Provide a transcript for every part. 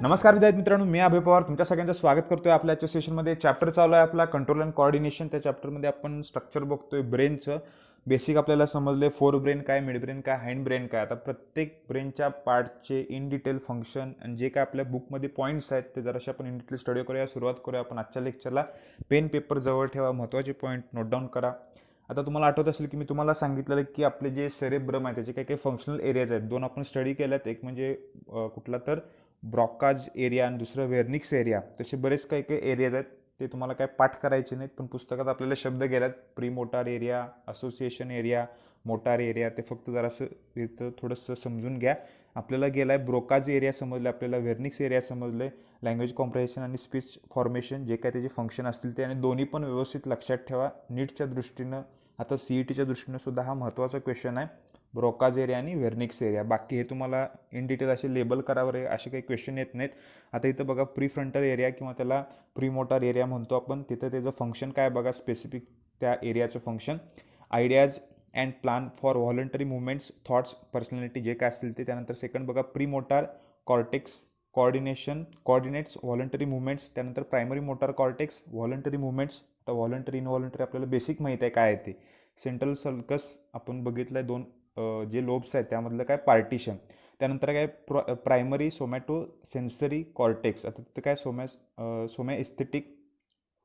नमस्कार विद्यार्थी मित्रांनो, मी अभय पवार तुमच्या सगळ्यांचं स्वागत करतोय आपल्या आजच्या सेशनमध्ये. चॅप्टर चालू आहे आपला कंट्रोल अँड कोऑर्डिनेशन. त्या चॅप्टरमध्ये आपण स्ट्रक्चर बघतोय ब्रेनचं. बेसिक आपल्याला समजले फोर ब्रेन काय, मिड ब्रेन काय, हाइंड ब्रेन काय. आता प्रत्येक ब्रेनच्या पार्टचे इन डिटेल फंक्शन आणि जे काय आपल्या बुकमध्ये पॉईंट्स आहेत ते जरासे आपण इन डिटेल स्टडी करूया. सुरुवात करूया आपण आजच्या लेक्चरला. पेन पेपर जवळ ठेवा, महत्त्वाचे पॉईंट नोट डाऊन करा. आता तुम्हाला आठवत असेल की मी तुम्हाला सांगितलेलं की आपले जे सेरेब्रम आहे त्याचे काही काही फंक्शनल एरियाज आहेत. दोन आपण स्टडी केल्यात, एक म्हणजे कुठला तर ब्रॉकाज एरिया आणि दुसरं वेर्निक्स एरिया. तसे बरेच काही काही एरियाज आहेत, ते तुम्हाला काय पाठ करायचे नाहीत, पण पुस्तकात आपल्याला शब्द गेल्यात. Pre motor area, association area, motor area. ते फक्त जरासं इथं थोडंसं समजून घ्या. आपल्याला गेलाय ब्रोकाज एरिया समजले, आपल्याला वेर्निक्स एरिया समजले, लँग्वेज कॉम्प्रेशन आणि स्पीच फॉर्मेशन जे काय त्याचे फंक्शन असतील ते, आणि दोन्ही पण व्यवस्थित लक्षात ठेवा नीटच्या दृष्टीनं. आता CETच्या दृष्टीनं सुद्धा हा महत्त्वाचा क्वेश्चन आहे, ब्रोकाज एरिया आणि वेर्निक्स एरिया. बाकी हे तुम्हाला इन डिटेल असे लेबल करावर असे काही क्वेश्चन येत नाहीत. आता इथं बघा प्री फ्रंटल एरिया किंवा त्याला प्री मोटार एरिया म्हणतो आपण. तिथं त्याचं फंक्शन काय बघा, स्पेसिफिक त्या एरियाचं function. Ideas and plan for voluntary movements, thoughts, personality जे काय असतील ते. त्यानंतर सेकंड बघा pre motor cortex, coordinates voluntary movements. त्यानंतर primary motor cortex, voluntary movements. आता व्हॉलंटरी इनव्हॉलंटरी आपल्याला बेसिक माहीत आहे काय आहे ते. सेंट्रल सर्कस आपण बघितलं आहे, दोन जे लोब्स आहेत त्यामधलं काय पार्टिशन. त्यानंतर काय प्रायमरी सोमॅटो सेन्सरी कॉर्टेक्स. आता तिथं काय सोमॅ एस्थेटिक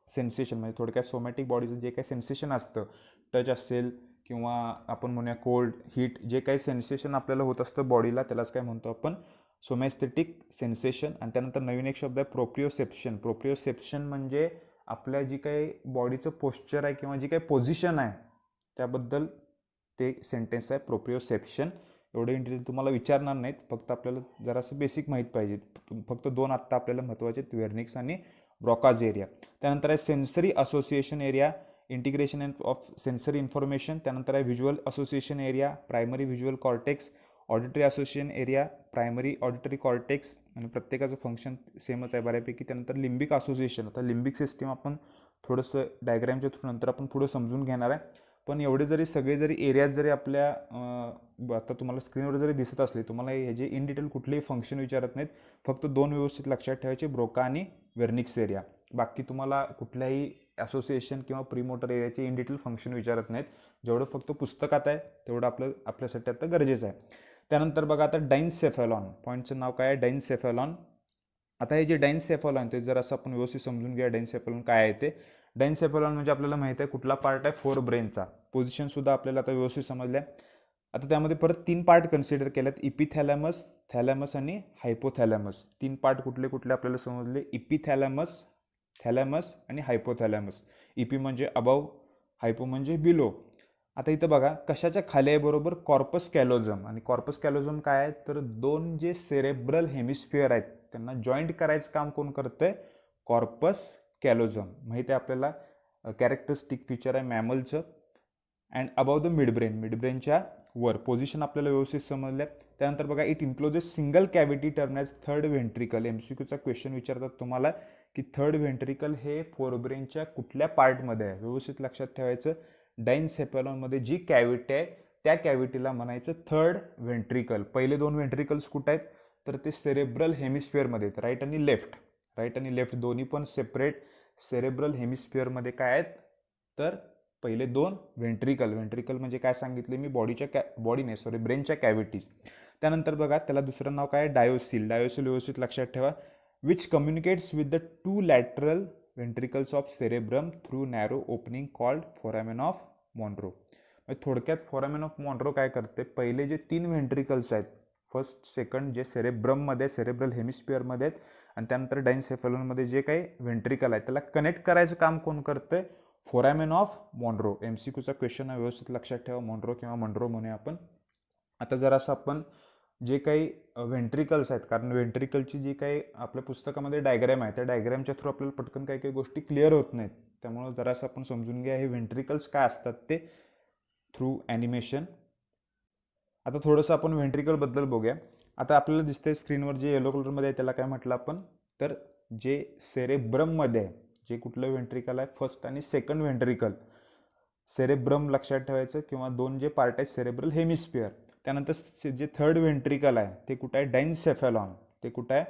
सेन्सेशन, म्हणजे थोडक्यात सोमॅटिक बॉडीचं जे काही सेन्सेशन असतं, टच असेल किंवा आपण म्हणूया कोल्ड, हीट, जे काही सेन्सेशन आपल्याला होत असतं बॉडीला, त्यालाच काय म्हणतो आपण सोमॅस्थेटिक सेन्सेशन. आणि त्यानंतर नवीन एक शब्द आहे प्रोप्रिओसेप्शन. प्रोप्रिओसेप्शन म्हणजे आपल्या जी काही बॉडीचं पोश्चर आहे किंवा जी काही पोझिशन आहे त्याबद्दल ते सेंटेन्स आहे प्रोप्रिओसेप्शन. एवढे इन डिटेल तुम्हाला विचारणार नाहीत, फक्त आपल्याला जरासं बेसिक माहीत पाहिजे. फक्त दोन आत्ता आपल्याला महत्त्वाचे आहेत, वेर्निक्स आणि ब्रॉकाज एरिया. त्यानंतर आहे sensory association area, integration of sensory information. त्यानंतर आहे visual association area, primary visual cortex. Auditory association area, primary auditory cortex. आणि प्रत्येकाचं फंक्शन सेमच आहे बऱ्यापैकी. त्यानंतर लिम्बिक असोसिएशन. आता लिम्बिक सिस्टीम आपण थोडंसं डायग्रामच्या थ्रू नंतर आपण पुढं समजून घेणार आहे. पण एवढे जरी सगळे जरी एरियाज जरी आपल्या आता तुम्हाला स्क्रीनवर जरी दिसत असले, तुम्हाला ह्याचे इन डिटेल कुठलेही फंक्शन विचारत नाहीत. फक्त दोन व्यवस्थित लक्षात ठेवायचे, ब्रोका आणि वेर्निक्स एरिया. बाकी तुम्हाला कुठल्याही असोसिएशन किंवा प्रीमोटर एरियाचे इन डिटेल फंक्शन विचारत नाहीत. जेवढं फक्त पुस्तकात आहे तेवढं आपल्यासाठी आता गरजेचं आहे. त्यानंतर बघा आता डायन्सेफॅलॉन. पॉईंटचं नाव काय आहे, डायन्सेफॅलॉन. आता हे जे डायन्सेफॅलॉन ते जर असं आपण व्यवस्थित समजून घ्या, डायन्सेफॅलॉन काय आहे ते. डायन्सेफॅलॉन म्हणजे आपल्याला माहिती आहे कुठला पार्ट आहे, फोर ब्रेनचा. पोझिशन सुद्धा आपल्याला आता व्यवस्थित समजल्या. आता त्यामध्ये परत तीन पार्ट कन्सिडर केल्यात, इपिथॅलॅमस, थॅलॅमस आणि हायपोथॅलॅमस. तीन पार्ट कुठले कुठले आपल्याला समजले, इपिथॅलॅमस, थॅलॅमस आणि हायपोथॅलॅमस. इपी म्हणजे अबव, हायपो म्हणजे बिलो. आता इथं बघा कशाच्या खाली आहे, बरोबर कॉर्पस कॅलोझम. आणि कॉर्पस कॅलोझम काय आहे तर दोन जे सेरेब्रल हेमिस्फिअर आहेत त्यांना जॉईंट करायचं काम कोण करतंय, कॉर्पस कॅलोझम. माहिती आहे आपल्याला, कॅरेक्टरिस्टिक फीचर आहे मॅमलचं. अँड अबाव द मिडब्रेन, मिडब्रेनच्या वर. पोझिशन आपल्याला व्यवस्थित समजल्या. त्यानंतर बघा it encloses single cavity term as third ventricle. MCQचा क्वेश्चन विचारतात तुम्हाला की थर्ड व्हेंट्रिकल हे फोरब्रेनच्या कुठल्या पार्टमध्ये आहे. व्यवस्थित लक्षात ठेवायचं, डायन्सेफॅलॉनमध्ये जी कॅव्हिटी आहे त्या कॅव्हिटीला म्हणायचं थर्ड व्हेंट्रिकल. पहिले दोन व्हेंट्रिकल्स कुठं आहेत तर ते सेरेब्रल हेमिस्फिअरमध्ये आहेत, राईट आणि लेफ्ट. राईट आणि लेफ्ट दोन्ही पण सेपरेट सेरेब्रल हेमिस्फिअरमध्ये काय आहेत तर पहिले दोन व्हेंट्रिकल. व्हेंट्रिकल म्हणजे काय सांगितले मी, ब्रेनच्या कॅव्हिटीज. त्यानंतर बघा त्याला दुसरं नाव काय आहे, डायोसिल. डायोसिल व्यवस्थित लक्षात ठेवा, which communicates with the two lateral ventricles of cerebrum through narrow opening called foramen of Monro. थोडक्यात फोरामेन ऑफ मॉन्रो काय करते, पहिले जे तीन व्हेंट्रिकल्स आहेत, फर्स्ट सेकंड जे सेरेब्रममध्ये सेरेब्रल हेमिस्फिअरमध्ये आहेत, आणि त्यानंतर डायन्सेफॅलॉनमध्ये जे काही व्हेंट्रिकल आहे त्याला कनेक्ट करायचं काम कोण करतंय, फोरामेन ऑफ मॉन्रो. MCQचा क्वेश्चन आहे, व्यवस्थित लक्षात ठेवा, मॉन्रो किंवा मॉन्रो म्हणूया आपण. आता जरासं आपण जे काही व्हेंट्रिकल्स आहेत, कारण व्हेंट्रिकलची जी काही आपल्या पुस्तकामध्ये डायग्रॅम आहे त्या डायग्रॅमच्या थ्रू आपल्याला पटकन काही काही गोष्टी क्लिअर होत नाहीत. त्यामुळे जरासं आपण समजून घ्या हे व्हेंट्रिकल्स काय असतात ते थ्रू ॲनिमेशन. आता थोडंसं आपण व्हेंट्रिकलबद्दल बघूया. आता आपल्याला दिसतंय स्क्रीनवर जे येलो कलरमध्ये आहे त्याला काय म्हटलं आपण तर जे सेरेब्रममध्ये आहे, जे कुठलं व्हेंट्रिकल आहे, फर्स्ट आणि सेकंड व्हेंट्रिकल. सेरेब्रम लक्षात ठेवायचं, किंवा दोन जे पार्ट आहेत सेरेब्रल हेमिस्फिअर. त्यानंतर जे थर्ड व्हेंट्रिकल आहे ते कुठं आहे, डायन्सेफॅलॉन. ते कुठं आहे,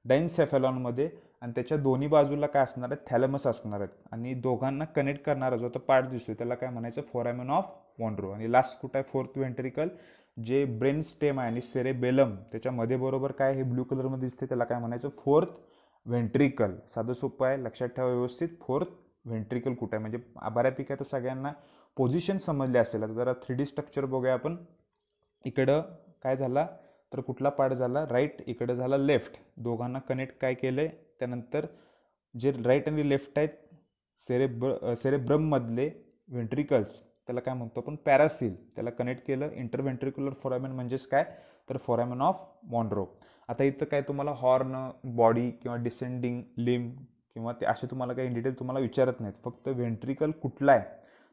डायन्सेफॅलॉनमध्ये, आणि त्याच्या दोन्ही बाजूला काय असणार आहे, थॅलमस असणार आहेत. आणि दोघांना कनेक्ट करणारा जो तो पार्ट दिसतोय त्याला काय म्हणायचं, फोरामेन ऑफ मॉन्ड्रो. आणि लास्ट कुठं आहे, फोर्थ व्हेंट्रिकल, जे ब्रेन स्टेम आहे आणि सेरेबेलम त्याच्यामध्ये बरोबर काय हे ब्ल्यू कलरमध्ये दिसते, त्याला काय म्हणायचं, फोर्थ व्हेंट्रिकल. साधं सोपं आहे, लक्षात ठेवा व्यवस्थित. फोर्थ व्हेंट्रिकल कुठं आहे, म्हणजे बऱ्यापैकी आता सगळ्यांना पोझिशन समजले असेल. आता जरा 3D स्ट्रक्चर बघूया आपण. इकडं काय झाला तर कुठला पार्ट झाला, राईट, इकडं झाला लेफ्ट. दोघांना कनेक्ट काय केलंय, त्यानंतर जे राईट आणि लेफ्ट आहेत सेरेब्रममधले व्हेंट्रिकल्स, त्याला काय म्हणतो आपण, पॅरासील, त्याला कनेक्ट केलं. इंटरव्हेंट्रिक्युलर फोरामेन म्हणजेच काय तर फोरामेन ऑफ मॉन्ड्रो. आता इथं काय तुम्हाला हॉर्न, बॉडी किंवा डिसेंडिंग लिम किंवा ते असे तुम्हाला काही इन डिटेल तुम्हाला विचारत नाहीत. फक्त व्हेंट्रिकल कुठला आहे,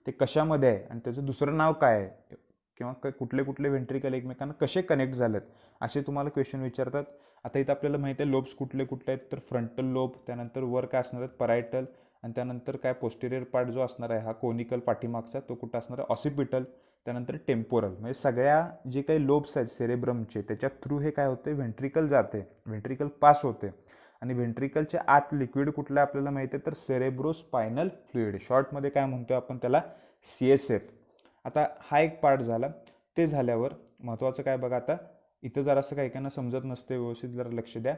ते कशामध्ये आहे, आणि त्याचं दुसरं नाव काय आहे, किंवा कुठले कुठले व्हेंट्रिकल एकमेकांना कसे कनेक्ट झालेत, असे तुम्हाला क्वेश्चन विचारतात. आता इथं आपल्याला माहिती आहे लोब्स कुठले कुठले आहेत, तर फ्रंटल लोब, त्यानंतर वर काय असणार आहेत, परायटल, आणि त्यानंतर काय पोस्टेरियर पार्ट जो असणार आहे हा कोनिकल पाठीमागचा, तो कुठं असणार आहे, ऑसिपिटल, त्यानंतर टेम्पोरल. म्हणजे सगळ्या जे काही लोब्स आहेत सेरेब्रमचे, त्याच्या थ्रू हे काय होते, व्हेंट्रिकल जाते, व्हेंट्रिकल पास होते. आणि व्हेंट्रिकलच्या आत लिक्विड कुठलं आहे आपल्याला माहिती आहे, तर सेरेब्रोस्पायनल फ्लुइड, शॉर्टमध्ये काय म्हणतोय आपण त्याला, CSF. आता हा एक पार्ट झाला. ते झाल्यावर महत्त्वाचं काय बघा, आता इथं जरासं काही काहींना समजत नसते, व्यवस्थित जरा लक्ष द्या.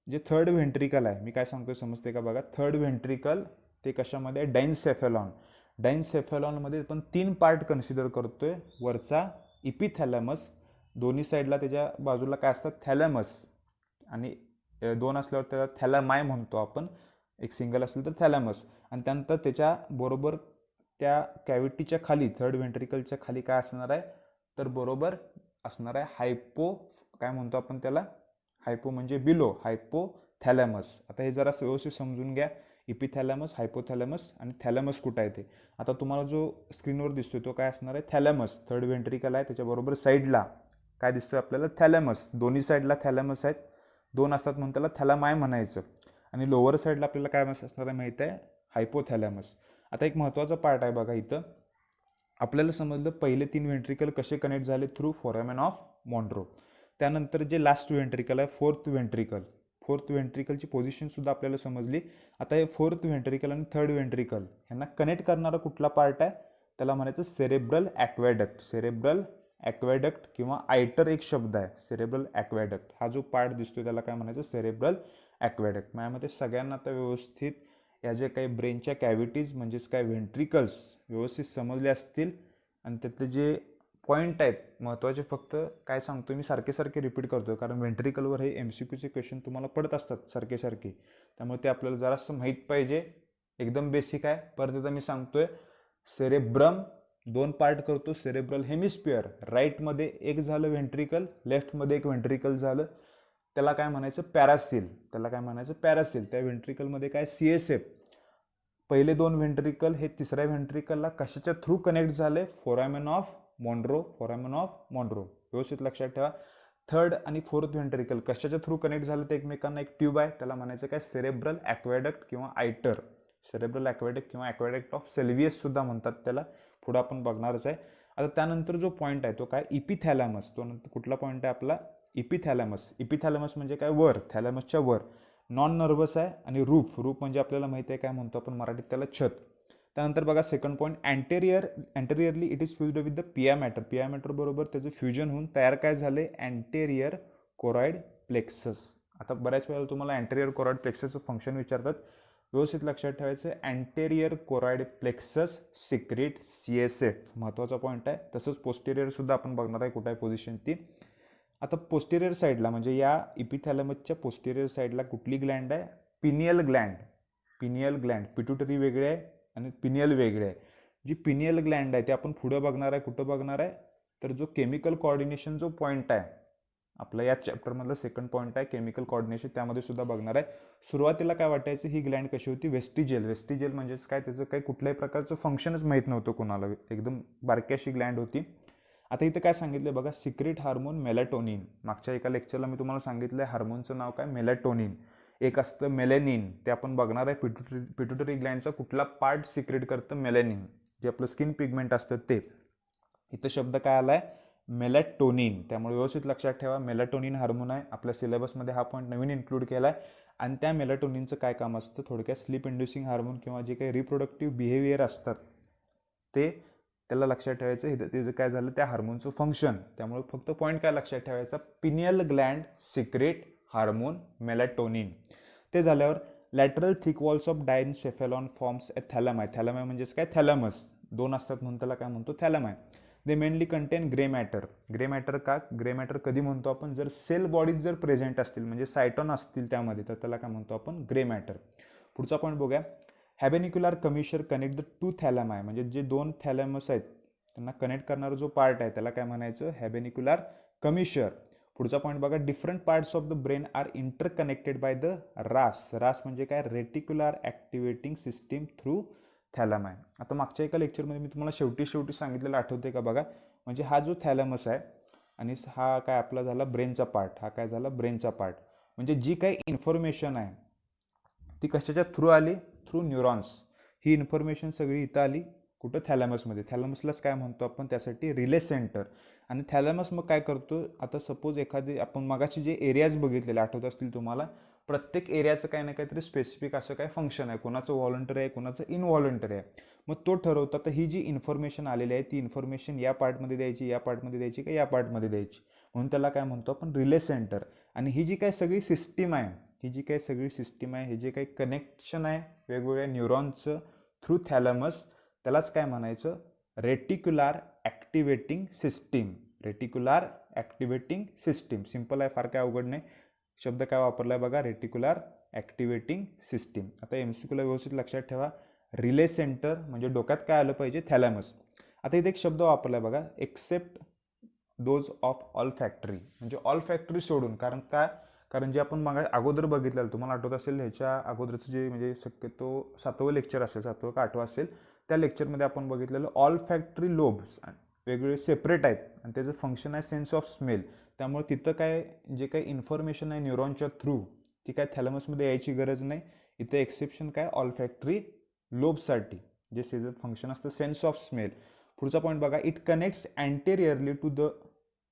जे थर्ड व्हेंट्रिकल आहे, मी काय सांगतोय समजते का बघा. थर्ड व्हेंट्रिकल ते कशामध्ये, डायन्सेफॅलॉन. डायन्सेफॅलॉनमध्ये आपण 3 पार्ट कन्सिडर करतोय. वरचा इपिथॅलॅमस, दोन्ही साईडला त्याच्या बाजूला काय असतात, थॅलॅमस, आणि 2 असल्यावर त्याला थॅलामाय म्हणतो आपण, एक सिंगल असेल तर थॅलॅमस. आणि त्यानंतर त्याच्या बरोबर त्या कॅव्हिटीच्या खाली, थर्ड व्हेंट्रिकलच्या खाली काय असणार आहे, तर बरोबर असणार आहे हायपो, काय म्हणतो आपण त्याला, हायपो म्हणजे बिलो, हायपोथॅलॅमस. आता हे जरा व्यवस्थित समजून घ्या. इपिथॅलॅमस, हायपोथॅलॅमस आणि थॅलॅमस कुठं आहे ते. आता तुम्हाला जो स्क्रीनवर दिसतोय तो काय असणार आहे, थॅलॅमस. थर्ड व्हेंट्रिकल आहे, त्याच्याबरोबर साईडला काय दिसतोय आपल्याला, थॅलॅमस. दोन्ही साईडला थॅलॅमस आहेत, 2 असतात म्हणून त्याला थॅलामाय म्हणायचं. आणि लोअर साईडला आपल्याला काय असणार आहे माहिती आहे, हायपोथॅलॅमस. आता एक महत्त्वाचा पार्ट आहे बघा इथं. आपल्याला समजलं पहिले 3 व्हेंट्रिकल कसे कनेक्ट झाले, थ्रू फोरामेन ऑफ मॉन्ड्रो. त्यानंतर जे लास्ट व्हेंट्रिकल आहे, फोर्थ व्हेंट्रिकल, फोर्थ व्हेंट्रिकलची पोझिशन सुद्धा आपल्याला समजली. आता हे फोर्थ व्हेंट्रिकल आणि थर्ड व्हेंट्रिकल यांना कनेक्ट करणारा कुठला पार्ट आहे, त्याला म्हणायचं सेरेब्रल ॲक्वॅडक्ट. सेरेब्रल ॲक्वॅडक्ट किंवा आयटर एक शब्द आहे, सेरेब्रल ॲक्वॅडक्ट. हा जो पार्ट दिसतोय त्याला काय म्हणायचं, सेरेब्रल ॲक्वॅडक्ट. माझ्यामध्ये सगळ्यांना आता व्यवस्थित या जे काही ब्रेनच्या कॅव्हिटीज म्हणजेच काय व्हेंट्रिकल्स व्यवस्थित समजले असतील. आणि त्यातले जे पॉईंट आहेत महत्त्वाचे, फक्त काय सांगतो मी सारखे सारखे रिपीट करतो, कारण व्हेंट्रिकलवर हे MCQचे क्वेश्चन तुम्हाला पडत असतात सारखे सारखे, त्यामुळे ते आपल्याला जरासं माहीत पाहिजे. एकदम बेसिक आहे. परत एकदा मी सांगतोय, सेरेब्रम 2 पार्ट करतो, सेरेब्रल हेमिस्फिअर, राईटमध्ये एक झालं व्हेंट्रिकल, लेफ्टमध्ये एक व्हेंट्रिकल झालं, त्याला काय म्हणायचं, पॅरासील. त्याला काय म्हणायचं, पॅरासील. त्या व्हेंट्रिकलमध्ये काय, CSF. पहिले 2 व्हेंट्रिकल हे तिसऱ्या व्हेंट्रिकलला कशाच्या थ्रू कनेक्ट झाले, फोरामेन ऑफ मॉन्ड्रो, फोरामेन ऑफ मॉन्ड्रो. व्यवस्थित लक्षात ठेवा. थर्ड आणि फोर्थ व्हेंट्रिकल कशाच्या थ्रू कनेक्ट झालं ते एकमेकांना, एक ट्यूब आहे, त्याला म्हणायचं काय, सेरेब्रल ॲक्वॅडक्ट किंवा आयटर. सेरेब्रल ॲक्वॅडक्ट किंवा ॲक्वॅडक्ट ऑफ सेल्वियस सुद्धा म्हणतात त्याला, पुढं आपण बघणारच आहे. आता त्यानंतर जो पॉईंट आहे तो काय, इपिथॅलॅमस. तो नंतर कुठला पॉईंट आहे आपला, इपिथॅलॅमस. इपिथॅलॅमस म्हणजे काय, वर, थॅलॅमसच्या वर. नॉन नर्वस आहे. आणि रूफ, रूफ म्हणजे आपल्याला माहिती आहे काय म्हणतो आपण मराठीत त्याला, छत. त्यानंतर बघा second point, anteriorly it is fused with the pia mater. Pia mater बरोबर त्याचं फ्युजन होऊन तयार काय झाले, अँटेरियर कोरॉइड प्लेक्सस. आता बऱ्याच वेळेला तुम्हाला अँटेरियर कोरॉइड प्लेक्ससचं फंक्शन विचारतात, व्यवस्थित लक्षात ठेवायचं. Anterior choroid plexus secrete CSF, महत्त्वाचा पॉईंट आहे. तसंच पोस्टेरियर सुद्धा आपण बघणार आहे कुठं आहे पोझिशन ती. आता पोस्टेरियर साईडला म्हणजे या इपिथॅलॅमसच्या पोस्टेरियर साईडला कुठली ग्लँड आहे, pineal Gland. Pineal Gland, pituitary वेगळे आहे आणि पिनियल वेगळे आहे. जी पिनियल ग्लँड आहे ते आपण पुढं बघणार आहे, कुठं बघणार आहे, तर जो केमिकल कोऑर्डिनेशन जो पॉईंट आहे आपला या चॅप्टरमधला सेकंड पॉईंट आहे, केमिकल कोऑर्डिनेशन, त्यामध्ये सुद्धा बघणार आहे. सुरुवातीला काय वाटायचं, ही ग्लँड कशी होती, वेस्टिजेल. वेस्टिजेल म्हणजेच काय, त्याचं काही कुठल्याही प्रकारचं फंक्शनच माहीत नव्हतं कोणाला, एकदम बारक्याशी ग्लँड होती. आता इथं काय सांगितलं बघा, सिक्रेट हार्मोन मेलॅटोनिन. मागच्या एका लेक्चरला मी तुम्हाला सांगितलं हार्मोनचं नाव काय, मेलॅटोनिन. एक असतं मेलेनिन, ते आपण बघणार आहे. पिट्युटरी ग्लँडचा कुठला पार्ट सिक्रेट करतं, मेलेनिन, जे आपलं स्किन पिगमेंट असतं ते. इथं शब्द काय आलाय, मेलॅटोनिन. त्यामुळे व्यवस्थित लक्षात ठेवा, मेलॅटोनिन हार्मोन आहे. आपल्या सिलेबसमध्ये हा पॉईंट नवीन इन्क्लूड केला आहे. आणि त्या मेलाटोनिनचं काय काम असतं, थोडक्यात स्लीप इंड्युसिंग हार्मोन किंवा जे काही रिप्रोडक्टिव्ह बिहेवियर असतात ते त्याला लक्षात ठेवायचं. हे त्याचं काय झालं, त्या हार्मोनचं फंक्शन. त्यामुळे फक्त पॉईंट काय लक्षात ठेवायचा, pineal gland secrete hormone melatonin. ते झाल्यावर lateral thick walls of diencephalon forms a thalami. Thalami म्हणजेच काय, थॅलमस. दोन असतात म्हणून त्याला काय म्हणतो, thalami. They mainly contain grey matter. Grey matter का ग्रे मॅटर कधी म्हणतो आपण, जर सेल बॉडीज जर प्रेझेंट असतील म्हणजे सायटॉन असतील त्यामध्ये, तर त्याला काय म्हणतो आपण, ग्रे मॅटर. पुढचा पॉईंट बघूया. हॅबेनिक्युलर कमिशर कनेक्ट द टू थॅलमाय. म्हणजे जे दोन थॅलमस आहेत त्यांना कनेक्ट करणारा जो पार्ट आहे त्याला काय म्हणायचं, हॅबेनिक्युलर कमिशर. पुढचा पॉईंट बघा. Different parts of the brain are interconnected by the RAS. RAS म्हणजे काय, reticular activating system through thalami. आता मागच्या एका लेक्चरमध्ये मी तुम्हाला शेवटी सांगितलेलं आठवते का बघा. म्हणजे हा जो थॅलमस आहे आणि हा काय आपला झाला ब्रेनचा पार्ट, हा काय झाला ब्रेनचा पार्ट. म्हणजे जी काही इन्फॉर्मेशन आहे ती कशाच्या थ्रू आली, थ्रू न्यूरॉन्स. ही इन्फॉर्मेशन सगळी इथं आली कुठं, थॅलमसमध्ये. थॅलमसलाच काय म्हणतो आपण, त्यासाठी रिले सेंटर. आणि थॅलमस मग काय करतो, आता सपोज एखादी आपण मगाची जे एरियाज बघितलेले आठवत असतील तुम्हाला, प्रत्येक एरियाचं काही ना काहीतरी स्पेसिफिक असं काय फंक्शन आहे, कोणाचं व्हॉलंटरी आहे कोणाचं इनव्हॉलंटरी आहे. मग तो ठरवतो तर ही जी इन्फॉर्मेशन आलेली आहे ती इन्फॉर्मेशन या पार्टमध्ये द्यायची, या पार्टमध्ये द्यायची, का या पार्टमध्ये द्यायची, म्हणून त्याला काय म्हणतो आपण, रिले सेंटर. आणि ही जी काही सगळी सिस्टीम आहे, हे जे काही कनेक्शन आहे वेगवेगळ्या न्यूरॉनचं थ्रू थॅलमस, त्यालाच काय म्हणायचं, reticular activating system. Reticular activating system. Simple आहे, फार काय अवघड नाही. शब्द काय वापरला आहे बघा, रेटिक्युलर ॲक्टिवेटिंग सिस्टीम. आता MCQला व्यवस्थित लक्षात ठेवा. रिले सेंटर म्हणजे डोक्यात काय आलं पाहिजे, थॅलमस. आता इथे एक शब्द वापरला आहे बघा, except those of olfactory. म्हणजे ऑल फॅक्टरी सोडून. कारण जे आपण मग अगोदर बघितलेलं, तुम्हाला आठवत असेल ह्याच्या अगोदरचं जे म्हणजे शक्यतो 7वं लेक्चर असेल, 7वं का 8वं असेल, त्या लेक्चरमध्ये आपण बघितलेलं ऑल फॅक्टरी लोब्स वेगवेगळे सेपरेट आहेत आणि त्याचं फंक्शन आहे सेन्स ऑफ स्मेल. त्यामुळे तिथं काय जे काही इन्फॉर्मेशन आहे न्यूरॉनच्या थ्रू ती काय थॅलमसमध्ये यायची गरज नाही. इथं एक्सेप्शन काय, ऑल फॅक्टरी लोबसाठी, जे सेजर फंक्शन असतं सेन्स ऑफ स्मेल. पुढचा पॉईंट बघा. It connects anteriorly to the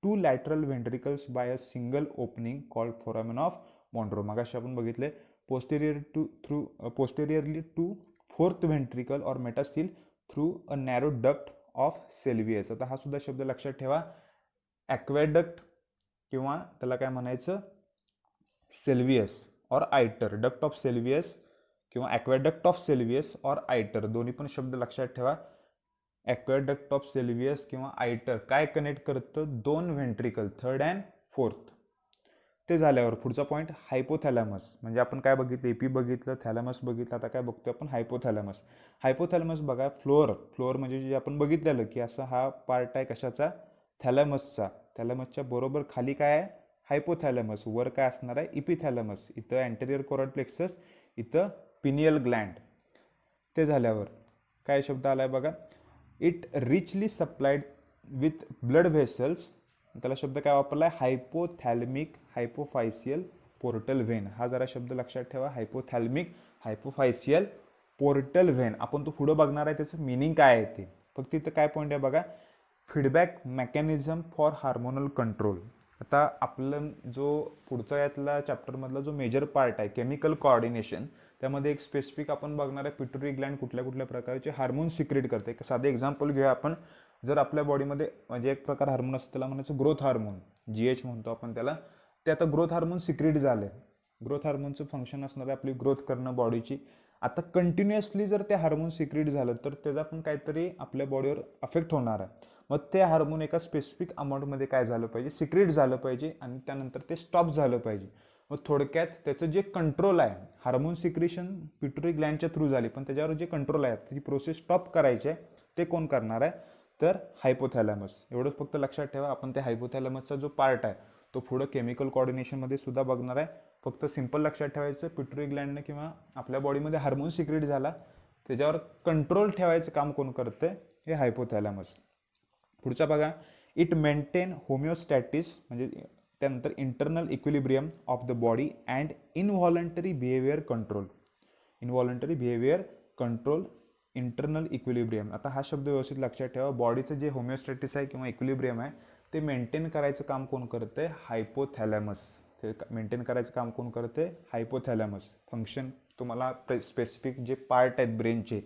two lateral ventricles by a single opening called foramen of Monro. मगाशी आपण बघितले पोस्टेरियरली टू फोर्थ व्हेंट्रिकल और metacoel through a narrow duct of Sylvius. आता हा सुद्धा शब्द लक्षात ठेवा, ॲक्वेडक्ट किंवा त्याला काय म्हणायचं, सेल्वियस और आयटर. डक्ट ऑफ सेल्वियस किंवा ॲक्वेडक्ट ऑफ सेल्वियस और आयटर, दोन्ही पण शब्द लक्षात ठेवा. ॲक्वेडक्ट ऑफ सेल्वियस किंवा आयटर काय कनेक्ट करतं, दोन व्हेंट्रिकल, थर्ड अँड फोर्थ. ते झाल्यावर पुढचा पॉईंट, हायपोथॅलॅमस. म्हणजे आपण काय बघितलं, एपी बघितलं, थॅलॅमस बघितलं, आता काय बघतोय आपण, हायपोथॅलॅमस. हायपोथॅलॅमस बघा, फ्लोअर म्हणजे जे आपण बघितलेलं की असा हा पार्ट आहे कशाचा, थॅलॅमसचा. थॅलॅमसच्या बरोबर खाली काय आहे, हायपोथॅलॅमस. वर काय असणार आहे, इपिथॅलॅमस. इथं अँटेरियर कोरॉइड प्लेक्सस, इथं पिनियल ग्लँड. ते झाल्यावर काय शब्द आलाय बघा, it richly supplied with blood vessels. त्याला शब्द काय वापरला आहे, हायपोथॅलमिक हायपोफायसियल पोर्टल व्हेन. हा जरा शब्द लक्षात ठेवा, हायपोथॅलमिक हायपोफायसियल पोर्टल व्हेन. आपण तो पुढं बघणार आहे, त्याचं मिनिंग काय आहे ते. फक्त इथं काय पॉईंट आहे बघा, feedback mechanism for hormonal control. आता आपलं जो पुढचा यातला चॅप्टरमधला जो मेजर पार्ट आहे केमिकल कोऑर्डिनेशन, त्यामध्ये एक स्पेसिफिक आपण बघणार आहे पिट्युटरी ग्लँड कुठल्या प्रकारचे हार्मोन सिक्रेट करते. एक साधे एक्झाम्पल घेऊया आपण. जर आपल्या बॉडीमध्ये म्हणजे एक प्रकार हार्मोन असतो त्याला म्हणायचं ग्रोथ हार्मोन, GH म्हणतो आपण त्याला. ते आता ग्रोथ हार्मोन सिक्रेट झाले. ग्रोथ हार्मोनचं फंक्शन असणार आहे आपली ग्रोथ करणं बॉडीची. आता कंटिन्युअसली जर ते हार्मोन सिक्रेट झालं तर त्याचा पण काहीतरी आपल्या बॉडीवर अफेक्ट होणार आहे. मग ते हार्मोन एका स्पेसिफिक अमाऊंटमध्ये काय झालं पाहिजे, सिक्रेट झालं पाहिजे आणि त्यानंतर ते स्टॉप झालं पाहिजे. मग थोडक्यात त्याचं जे कंट्रोल आहे, हार्मोन सिक्रेशन पिट्युटरी ग्लँडच्या थ्रू झाली, पण त्याच्यावर जे कंट्रोल आहे ती प्रोसेस स्टॉप करायची आहे, ते कोण करणार आहे, तर हायपोथॅलॅमस. एवढंच फक्त लक्षात ठेवा. आपण त्या हायपोथॅलॅमसचा जो पार्ट आहे तो पुढं केमिकल कोऑर्डिनेशनमध्ये सुद्धा बघणार आहे. फक्त सिंपल लक्षात ठेवायचं, पिट्युटरी ग्लँडने किंवा आपल्या बॉडीमध्ये हार्मोन सिक्रेट झाला त्याच्यावर कंट्रोल ठेवायचं काम कोण करते, हे हायपोथॅलॅमस. पुढचा बघा, इट मेंटेन होमिओस्टॅटिस म्हणजे त्यानंतर internal equilibrium of the body and इनव्हॉलंटरी behaviour control. इनव्हॉलंटरी behaviour control, internal equilibrium. आता हा शब्द व्यवस्थित लक्षात ठेवा. बॉडीचं जे होमिओस्टॅटिस आहे किंवा इक्विलिब्रियम आहे ते मेंटेन करायचं काम कोण करते, हायपोथॅलॅमस. ते मेंटेन करायचं काम कोण करते? हायपोथॅलॅमस. फंक्शन तुम्हाला स्पेसिफिक जे पार्ट आहेत ब्रेनचे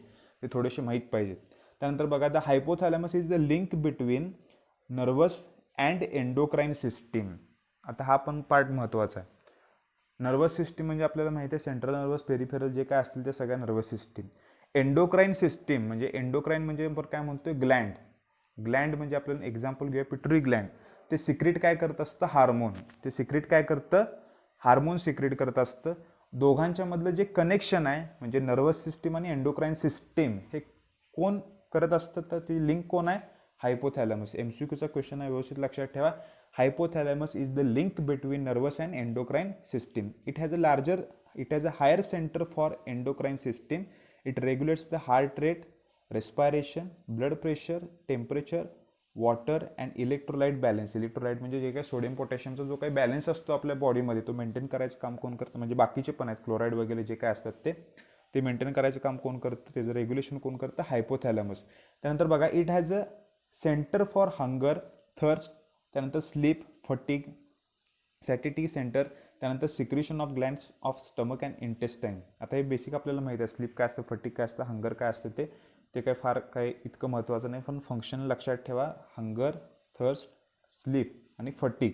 ते थोडेसे माहीत पाहिजेत. त्यानंतर बघा, the hypothalamus is the link between nervous and endocrine system. आता हा पण पार्ट महत्त्वाचा आहे. नर्वस सिस्टीम म्हणजे आपल्याला माहिती आहे सेंट्रल नर्वस, पेरिफेरल जे काय असतील ते सगळ्या नर्वस सिस्टीम. एंडोक्राईन सिस्टीम म्हणजे एंडोक्राईन म्हणजे आपण काय म्हणतोय? ग्लँड. ग्लँड म्हणजे आपल्याला एक्झाम्पल घेऊया पिट्युटरी ग्लँड. ते सिक्रेट काय करत असतं? हार्मोन. ते सिक्रेट काय करतं? हार्मोन सिक्रेट करत असतं. दोघांच्या मधलं जे कनेक्शन आहे म्हणजे नर्वस सिस्टीम आणि एंडोक्राईन सिस्टीम हे कोण करत असतं? तर ती लिंक कोण आहे? हायपोथॅलॅमस. MCQचा क्वेश्चन आहे, व्यवस्थित लक्षात ठेवा. Hypothalamus is the link between nervous and endocrine system. It has a higher center for endocrine system. It regulates the heart rate, respiration, blood pressure, temperature, water and electrolyte balance. Electrolyte म्हणजे जे काही sodium पोटॅशियमचा जो काही balance असतो आपल्या बॉडीमध्ये तो मेंटेन करायचं काम कोण करतं? म्हणजे बाकीचे पण आहेत क्लोराईड वगैरे जे काय असतात ते मेंटेन करायचं काम कोण करतं? त्याचं रेग्युलेशन कोण करतं? हायपोथॅलॅमस. त्यानंतर बघा, it has a centre for hunger, thirst, त्यानंतर स्लीप, फटीग, सॅटिटी सेंटर, त्यानंतर secretion of glands of stomach and intestine. आता हे बेसिक आपल्याला माहिती आहे, स्लीप काय असतं, फटीग काय असतं, हंगर काय असतं ते काय फार काही इतकं महत्त्वाचं नाही, पण फंक्शन लक्षात ठेवा. हंगर, थर्स्ट, स्लीप आणि फटीग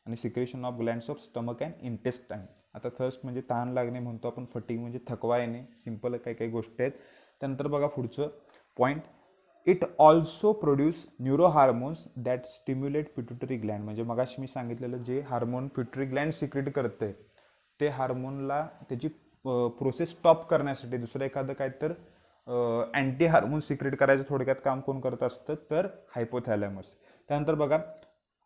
आणि secretion of glands of stomach and intestine. आता थर्स्ट म्हणजे तहान लागणे म्हणतो आपण, फटीग म्हणजे थकवा येणे, सिम्पल काही गोष्टी आहेत. त्यानंतर बघा पुढचं point, it also produce neuro hormones that stimulate pituitary Gland. म्हणजे मगाशी मी सांगितलेलं जे हार्मोन पिट्युटरी ग्लँड सिक्रेट करते ते हार्मोनला त्याची प्रोसेस स्टॉप करण्यासाठी दुसरं एखादं काय तर अँटी हार्मोन सिक्रेट करायचं थोडक्यात काम कोण करत असतं? तर हायपोथॅलॅमस. त्यानंतर बघा,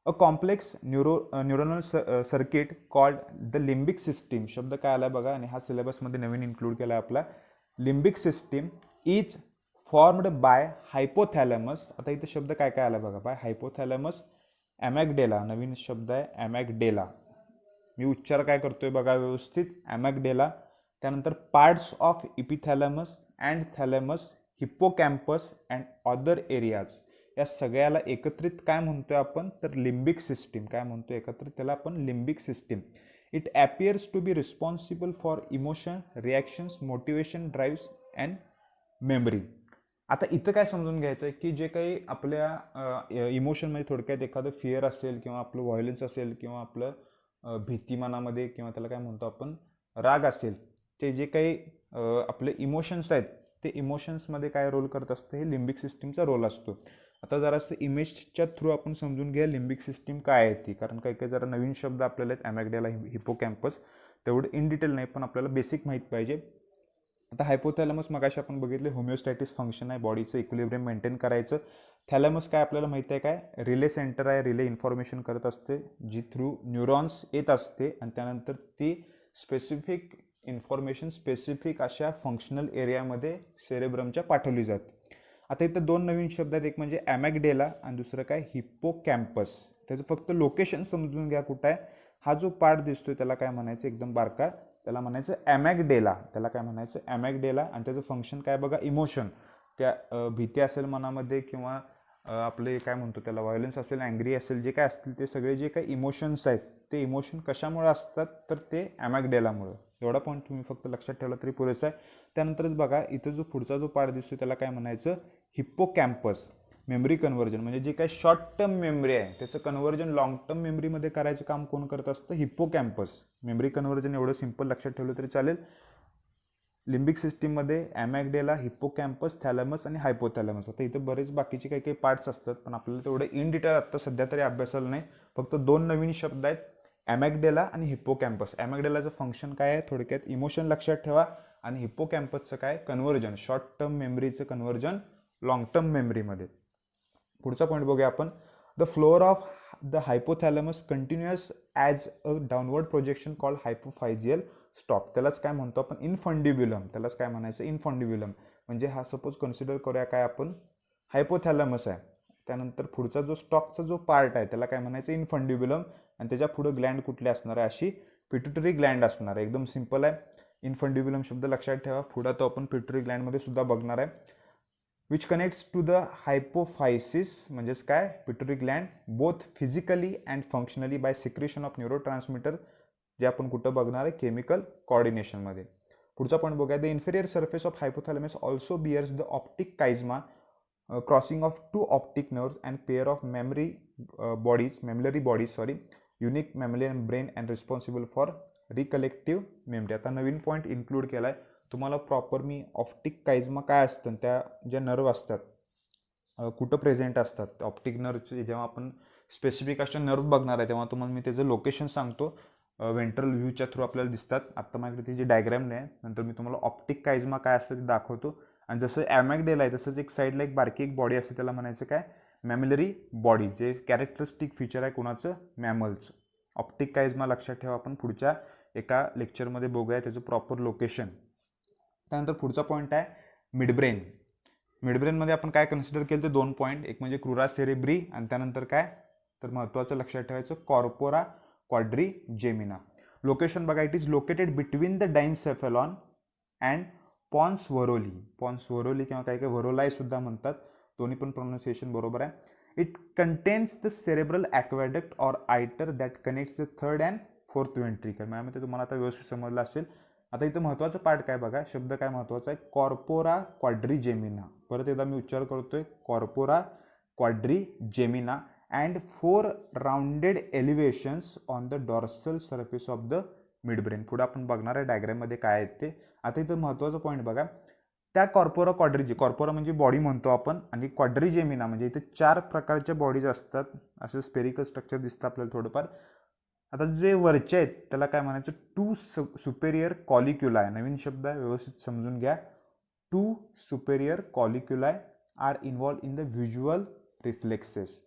a complex neuronal circuit called the limbic system. शब्द काय आला बघा, आणि हा सिलेबसमध्ये नवीन इन्क्लूड केला आपला. Limbic system is formed by hypothalamus. आता इथे शब्द काय काय आला बघा, बाय हायपोथॅलॅमस, ॲमॅगडेला, नवीन शब्द आहे ॲमॅगडेला. मी उच्चार काय करतोय बघा व्यवस्थित, ॲमॅगडेला. त्यानंतर parts of epithalamus and thalamus, hippocampus and other areas. या सगळ्याला एकत्रित काय म्हणतोय आपण? तर लिम्बिक सिस्टीम. काय म्हणतोय एकत्रित? त्याला आपण limbic system. It appears to be responsible for emotion, reactions, motivation, drives and memory. आता इथं काय समजून घ्यायचं आहे की जे काही आपल्या इमोशनमध्ये थोडक्यात एखादं फिअर असेल किंवा आपलं व्हायलन्स असेल किंवा आपलं भीती मनामध्ये किंवा त्याला काय म्हणतो आपण राग असेल, ते जे काही आपले इमोशन्स आहेत ते इमोशन्समध्ये काय रोल करत असतं? हे लिम्बिक सिस्टीमचा रोल असतो. आता जरासं इमेजच्या थ्रू आपण समजून घ्या लिम्बिक सिस्टीम काय आहे ती, कारण काही काही जरा नवीन शब्द आपल्याला आहेत, ॲमॅगडेला, हिपोकॅम्पस, तेवढं इन डिटेल नाही पण आपल्याला बेसिक माहीत पाहिजे. आता हायपोथॅलॅमस मगाशी आपण बघितले होमिओस्टॅटिस फंक्शन आहे, बॉडीचं इक्विलिब्रियम मेंटेन करायचं. थॅलॅमस काय आपल्याला माहिती आहे, काय रिले सेंटर आहे, रिले इन्फॉर्मेशन करत असते जी थ्रू न्यूरॉन्स येत असते आणि त्यानंतर ती स्पेसिफिक इन्फॉर्मेशन स्पेसिफिक अशा फंक्शनल एरियामध्ये सेरेब्रमच्या पाठवली जाते. आता इथं दोन नवीन शब्द आहेत, एक म्हणजे ॲमॅगडेला आणि दुसरं काय हिप्पोकॅम्पस. त्याचं फक्त लोकेशन समजून घ्या कुठं आहे. हा जो पार्ट दिसतोय त्याला काय म्हणायचं एकदम बारका, त्याला म्हणायचं ॲमॅगडेला. त्याला काय म्हणायचं? ॲमॅगडेला. आणि त्याचं फंक्शन काय बघा, इमोशन, त्या भीती असेल मनामध्ये किंवा आपले काय म्हणतो त्याला व्हायलन्स असेल, अँग्री असेल, जे काय असतील ते सगळे जे काही इमोशन्स आहेत ते इमोशन कशामुळे असतात तर ते ॲमॅगडेलामुळं. एवढा पॉईंट तुम्ही फक्त लक्षात ठेवला तरी पुरेसा आहे. त्यानंतरच बघा इथं जो पुढचा जो पार्ट दिसतो त्याला काय म्हणायचं? हिप्पोकॅम्पस. मेमरी कन्व्हर्जन म्हणजे जे काही शॉर्ट टर्म मेमरी आहे त्याचं कन्व्हर्जन लॉंग टर्म मेमरीमध्ये करायचं काम कोण करत असतं? हिप्पोकॅम्पस. मेमरी कन्व्हर्जन एवढं सिंपल लक्षात ठेवलं तरी चालेल. लिम्बिक सिस्टीममध्ये ॲमॅगडेला, हिप्पोकॅम्पस, थॅलॅमस आणि हायपोथॅलॅमस. आता इथं बरेच बाकीचे काही काही पार्ट्स असतात पण आपल्याला तेवढं इन डिटेल आत्ता सध्या तरी अभ्यासाला नाही. फक्त दोन नवीन शब्द आहेत, ॲमॅगडेला आणि हिप्पोकॅम्पस. ॲमॅगडेलाचं फंक्शन काय आहे थोडक्यात इमोशन लक्षात ठेवा, आणि हिप्पोकॅम्पसचं काय? कन्व्हर्जन, शॉर्ट टर्म मेमरीचं कन्व्हर्जन लॉंग टर्म मेमरीमध्ये. पुढचा पॉईंट बघूया आपण. The floor of the hypothalamus continuous as a downward projection called hypophysial stalk. त्यालाच काय म्हणतो आपण? इनफंडिब्युलम. त्यालाच काय म्हणायचं? इनफंडिब्युलम. म्हणजे हा सपोज कन्सिडर करूया काय आपण हायपोथॅलॅमस आहे, त्यानंतर पुढचा जो स्टॉकचा जो पार्ट आहे त्याला काय म्हणायचं? इनफंडिब्युलम. आणि त्याच्या पुढे ग्लँड कुठले असणार आहे? अशी पिट्युटरी ग्लँड असणार आहे. एकदम सिंपल आहे. इनफंडिब्युलम शब्द लक्षात ठेवा. पुढे तो आपण पिट्युटरी ग्लँडमध्ये सुद्धा बघणार आहे. Which connects to the hypophysis म्हणजेच काय? Pituitary gland both physically and functionally by secretion of neurotransmitter जे आपण कुठं बघणार आहे, केमिकल कोऑर्डिनेशनमध्ये. पुढचा पॉईंट बघूया. The inferior surface of hypothalamus also bears the optic chiasma crossing of two optic nerves and pair of mammillary bodies unique mammalian brain and responsible for recollective memory. आता नवीन point include केला आहे तुम्हाला proper मी. Optic काइजमा काय असतं, त्या ज्या nerve असतात कुठं प्रेझेंट असतात ऑप्टिक नर्वचे, जेव्हा आपण स्पेसिफिक अशा नर्व बघणार आहे तेव्हा तुम्हाला मी त्याचं लोकेशन सांगतो. वेंट्रल व्ह्यूच्या थ्रू आपल्याला दिसतात. आत्ता माझ्याकडे ती जी डायग्रॅम नाही, नंतर मी तुम्हाला ऑप्टिक काइजमा काय असतं ते दाखवतो. आणि जसं ॲमॅगडेल आहे तसंच एक साईडला एक बारकी एक बॉडी असते, त्याला म्हणायचं काय, मॅमिलरी बॉडी, जे कॅरेक्टरिस्टिक फीचर आहे कुणाचं, मॅमल्स. ऑप्टिक काइजमा लक्षात ठेवा, आपण पुढच्या एका लेक्चरमध्ये बघूया त्याचं प्रॉपर लोकेशन. त्यानंतर पुढचा पॉईंट आहे मिडब्रेन. मिडब्रेनमध्ये आपण काय कन्सिडर केलं ते 2 पॉईंट, एक म्हणजे क्रुरा सेरेब्री आणि त्यानंतर काय तर महत्त्वाचं लक्षात ठेवायचं कॉर्पोरा क्वाड्रिजेमिना. लोकेशन बघा, it is located between the diencephalon and pons varolii. Pons varolii किंवा काही काही व्हरोलाई सुद्धा म्हणतात, दोन्ही पण प्रोनाऊन्सिएशन बरोबर आहे. It contains the cerebral aqueduct or iter that connects the third and fourth ventricle. माझ्यामध्ये तुम्हाला आता व्यवस्थित समजलं असेल. आता इथं महत्त्वाचं पार्ट काय बघा, शब्द काय महत्त्वाचा आहे, कॉर्पोरा क्वाड्रिजेमिना. परत एकदा मी उच्चार करतोय, corpora quadrigemina and 4 rounded elevations on the dorsal surface of the midbrain. पुढे आपण बघणार आहे डायग्राममध्ये काय आहेत ते. आता इथं महत्त्वाचं पॉईंट बघा, त्या कॉर्पोरा कॉर्पोरा म्हणजे बॉडी म्हणतो आपण, आणि क्वाड्रिजेमिना म्हणजे इथे 4 प्रकारच्या बॉडीज असतात. असं स्पेरिकल स्ट्रक्चर दिसतं आपल्याला थोडंफार. आता जे वरचे आहेत त्याला काय म्हणायचं, 2 सुपेरियर कॉलिक्युलाय. नवीन शब्द आहे, व्यवस्थित समजून घ्या. 2 superior colliculi are involve in the visual reflexes.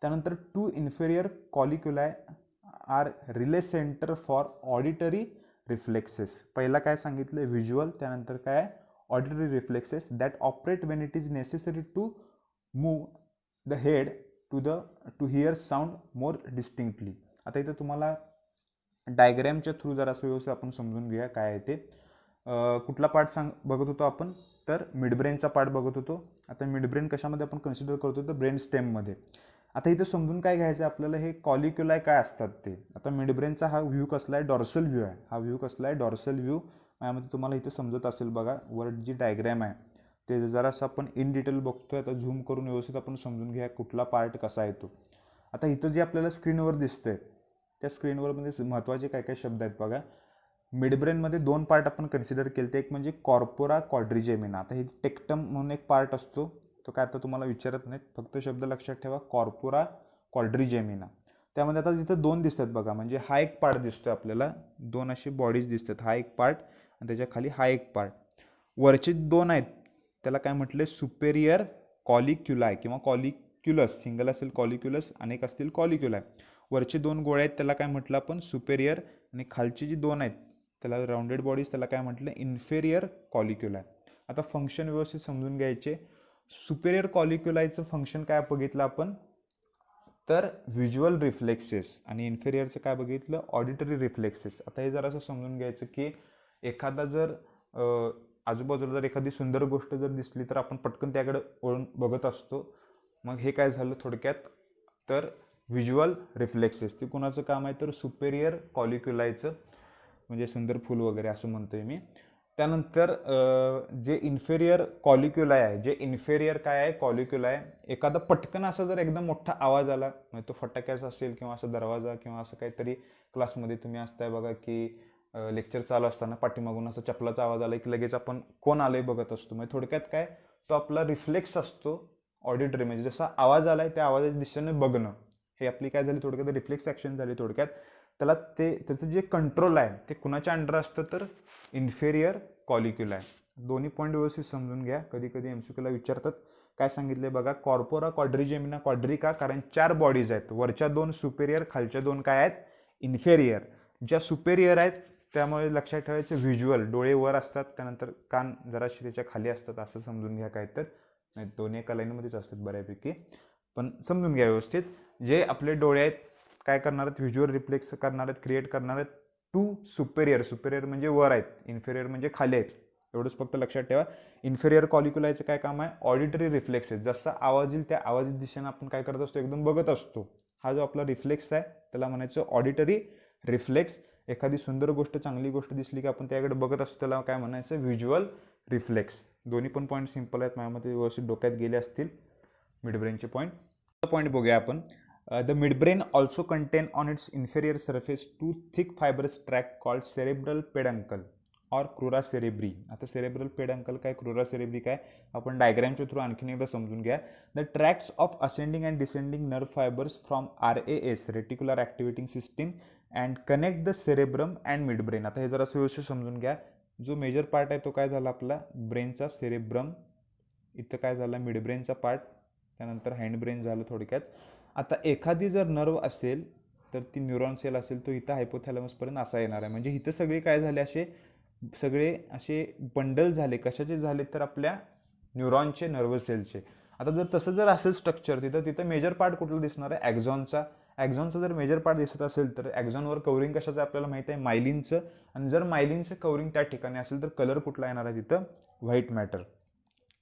त्यानंतर 2 inferior colliculi are relay centre for auditory reflexes. पहिला काय सांगितलं, व्हिज्युअल, त्यानंतर काय auditory reflexes that operate when it is necessary to move the head to hear sound more distinctly. आता इथं तुम्हाला डायग्रॅमच्या through जर असं व्यवस्थित आपण समजून घेऊया काय आहे ते. कुठला पार्ट बघत होतो आपण, तर मिडब्रेनचा पार्ट बघत होतो. आता मिडब्रेन कशामध्ये आपण कन्सिडर करतो, तर ब्रेन स्टेममध्ये. आता इथं समजून काय घ्यायचं आपल्याला, हे कॉलिक्युलाय काय असतात ते. आता मिडब्रेनचा हा व्ह्यू कसला आहे, डॉर्सल व्ह्यू आहे. हा व्ह्यू कसला आहे, डॉर्सल व्ह्यू. यामध्ये तुम्हाला इथं समजत असेल बघा, वर जी डायग्रॅम आहे ते जरासं आपण इन डिटेल बघतोय. आता झूम करून व्यवस्थित आपण समजून घ्या कुठला पार्ट कसा येतो. आता इथं जे आपल्याला स्क्रीनवर दिसतंय त्या स्क्रीनवर मध्ये महत्त्वाचे काय काय शब्द आहेत बघा. मिडब्रेनमध्ये 2 पार्ट आपण कन्सिडर केले, एक म्हणजे कॉर्पोरा क्वाड्रिजेमिना. आता हे टेक्टम म्हणून एक पार्ट असतो, तो काय आता तुम्हाला विचारत नाहीत, फक्त शब्द लक्षात ठेवा, कॉर्पोरा क्वाड्रिजेमिना. त्यामध्ये आता तिथं 2 दिसतात बघा, म्हणजे हा एक पार्ट दिसतोय आपल्याला, 2 अशी बॉडीज दिसतात, हा एक पार्ट आणि त्याच्या खाली हा एक पार्ट. वरचे 2 आहेत त्याला काय म्हटले, सुपेरियर कॉलिक्युलाय किंवा कॉलिक्युलस. सिंगल असेल कॉलिक्युलस, अनेक असतील कॉलिक्युलाय. वरचे 2 गोळे आहेत त्याला काय म्हटलं आपण, सुपेरियर, आणि खालची जी 2 आहेत त्याला राऊंडेड बॉडीज त्याला काय म्हटलं, इन्फेरियर कॉलिक्युलाय. आता फंक्शन व्यवस्थित समजून घ्यायचे. सुपेरियर कॉलिक्युलायचं फंक्शन काय बघितलं आपण, तर व्हिज्युअल रिफ्लेक्सेस, आणि इन्फेरियरचं काय बघितलं, ऑडिटरी रिफ्लेक्सेस. आता हे जरासं समजून घ्यायचं की एखादा जर आजूबाजूला जर एखादी सुंदर गोष्ट जर दिसली तर आपण पटकन त्याकडे वळून बघत असतो. मग हे काय झालं थोडक्यात, तर व्हिज्युअल रिफ्लेक्सेस ते कुणाचं काम आहे, तर सुपेरियर कॉलिक्युलायचं, म्हणजे सुंदर फूल वगैरे असं म्हणतोय मी. त्यानंतर जे इन्फेरियर कॉलिक्युलाय आहे, जे इन्फेरियर काय आहे कॉलिक्युलाय, एखादा पटकन असा जर एकदम मोठा आवाज आला, म्हणजे तो फटाक्याचा असेल किंवा असा दरवाजा किंवा असं काहीतरी, क्लासमध्ये तुम्ही असताय बघा की लेक्चर चालू असताना पाठीमागून असा चपलाचा आवाज आला की लगेच आपण कोण आलंय बघत असतो. म्हणजे थोडक्यात काय, तो आपला रिफ्लेक्स असतो ऑडिटरी, म्हणजे जसा आवाज आलाय त्या आवाजाच्या दिशेने बघणं, हे आपली काय झाली थोडक्यात रिफ्लेक्स ॲक्शन झाली थोडक्यात. त्याला त्याचं जे कंट्रोल आहे ते कुणाच्या अंडर असतं, तर इन्फेरियर कॉलिक्युलाय. दोन्ही पॉईंट व्यवस्थित समजून घ्या, कधी कधी एमसीक्यूला विचारतात. काय सांगितले बघा, कॉर्पोरा क्वाड्रिजेमिना. क्वाड्री का, कारण 4 बॉडीज आहेत, वरच्या 2 सुपेरियर, खालच्या 2 काय आहेत, इन्फेरियर. ज्या सुपेरियर आहेत त्यामुळे लक्षात ठेवायचं व्हिज्युअल, डोळे वर असतात, त्यानंतर कान जराशी त्याच्या खाली असतात, असं समजून घ्या. काय तर नाही, दोन्ही एका लाईनमध्येच असतात बऱ्यापैकी, पण समजून घ्या व्यवस्थित. जे आपले डोळे आहेत काय करणार आहेत, व्हिज्युअल रिफ्लेक्स करणार आहेत, क्रिएट करणार आहेत. 2 सुपेरियर, सुपेरियर म्हणजे वर आहेत, इन्फेरियर म्हणजे खाली आहेत, एवढंच फक्त लक्षात ठेवा. इन्फेरियर कॉलिक्युलायचं काय काम आहे, ऑडिटरी रिफ्लेक्सेस. जसा आवाज येईल त्या आवाजाच्या दिशेने आपण काय करत असतो, एकदम बघत असतो. हा जो आपला रिफ्लेक्स आहे त्याला म्हणायचं ऑडिटरी रिफ्लेक्स. एखादी सुंदर गोष्ट, चांगली गोष्ट दिसली की आपण त्याकडे बघत असतो, त्याला काय म्हणायचं, व्हिज्युअल रिफ्लेक्स. दोन्ही पण पॉईंट सिंपल आहेत, माझ्यामध्ये व्यवस्थित डोक्यात गेले असतील मिड ब्रेनचे पॉईंट बघूया आपण. The mid brain also contain on its inferior surface two thick fibrous track called cerebral peduncle or crura cerebri. आता सेरेब्रल पेडंकल काय, क्रुरा सेरेब्री काय, आपण डायग्रॅमच्या थ्रू आणखीन एकदा समजून घ्या. The tracts of ascending and descending nerve fibres from RAS reticular activating system and connect the cerebrum and midbrain. आता हे जरा व्यवस्थित समजून घ्या. जो मेजर पार्ट आहे तो काय झाला आपला ब्रेनचा सेरेब्रम, इथं काय झाला मिड ब्रेनचा पार्ट, त्यानंतर हँड ब्रेन झालं थोडक्यात. आता एखादी जर नर्व असेल तर ती न्यूरॉन सेल असेल तो इथं हायपोथॅलॅमसपर्यंत असा येणार आहे. म्हणजे इथं सगळे काय झाले, सगळे असे बंडल झाले. कशाचे झाले तर आपल्या न्यूरॉनचे, नर्व सेलचे. आता जर तसं जर असेल स्ट्रक्चर, तिथं मेजर पार्ट कुठला दिसणार आहे, ॲक्झॉनचा. ॲक्झॉनचा जर मेजर पार्ट दिसत असेल तर ॲक्झॉनवर कवरिंग कशाचं आपल्याला माहिती आहे, मायलिनचं. आणि जर मायलिनचं कवरिंग त्या ठिकाणी असेल तर कलर कुठला येणार आहे तिथं, व्हाईट मॅटर.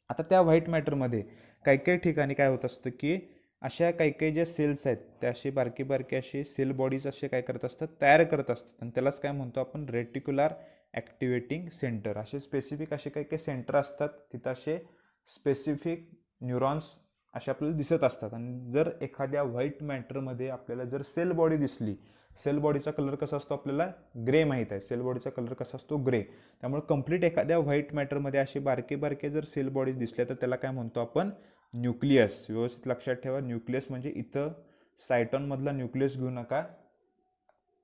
आता त्या व्हाईट मॅटरमध्ये काही ठिकाणी काय होत असतं की अशा काही ज्या सेल्स आहेत त्या असे बारके असे सेल बॉडीज असे काय करत असतात, तयार करत असतात. आणि त्यालाच काय म्हणतो आपण, रेटिक्युलर ॲक्टिवेटिंग सेंटर. असे स्पेसिफिक असे काही सेंटर असतात, तिथं असे स्पेसिफिक न्यूरॉन्स असे आपल्याला दिसत असतात. आणि जर एखाद्या व्हाईट मॅटरमध्ये आपल्याला जर सेल बॉडी दिसली, सेल बॉडीचा कलर कसा असतो आपल्याला, ग्रे माहीत आहे. सेल बॉडीचा कलर कसा असतो, ग्रे. त्यामुळे कंप्लीट एखाद्या व्हाईट मॅटरमध्ये असे बारके जर सेल बॉडीज दिसल्या तर त्याला काय म्हणतो आपण, न्यूक्लियस. व्यवस्थित लक्षात ठेवा, न्यूक्लियस म्हणजे इथं सायटॉनमधला न्यूक्लियस घेऊ नका.